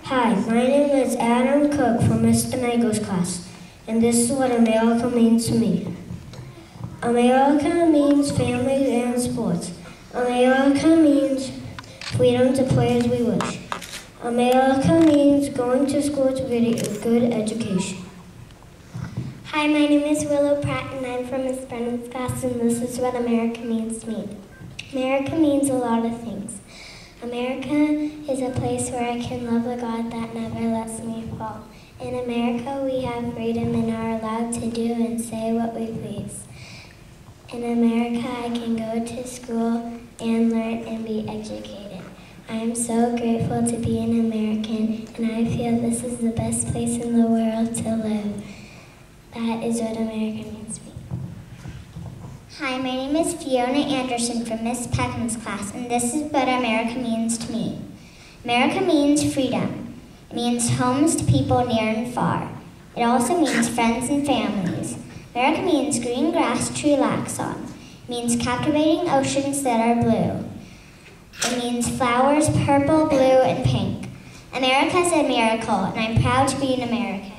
Hi, my name is Adam Cook from Mr. Nagel's class, and this is what America means to me. America means family and sports. America means freedom to play as we wish. America means going to school to get a good education. Hi, my name is Willow Pratt, and I'm from Miss Brennan's class, and this is what America means to me. America means a lot of things. America is a place where I can love a God that never lets me fall. In America, we have freedom and are allowed to do and say what we please. In America, I can go to school and learn and be educated. I am so grateful to be an American, and I feel this is the best place in the world to live. That is what America means to me. Hi, my name is Fiona Anderson from Miss Peckham's class, and this is what America means to me. America means freedom. It means homes to people near and far. It also means friends and families. America means green grass to relax on. It means captivating oceans that are blue. It means flowers purple, blue, and pink. America is a miracle, and I'm proud to be an American.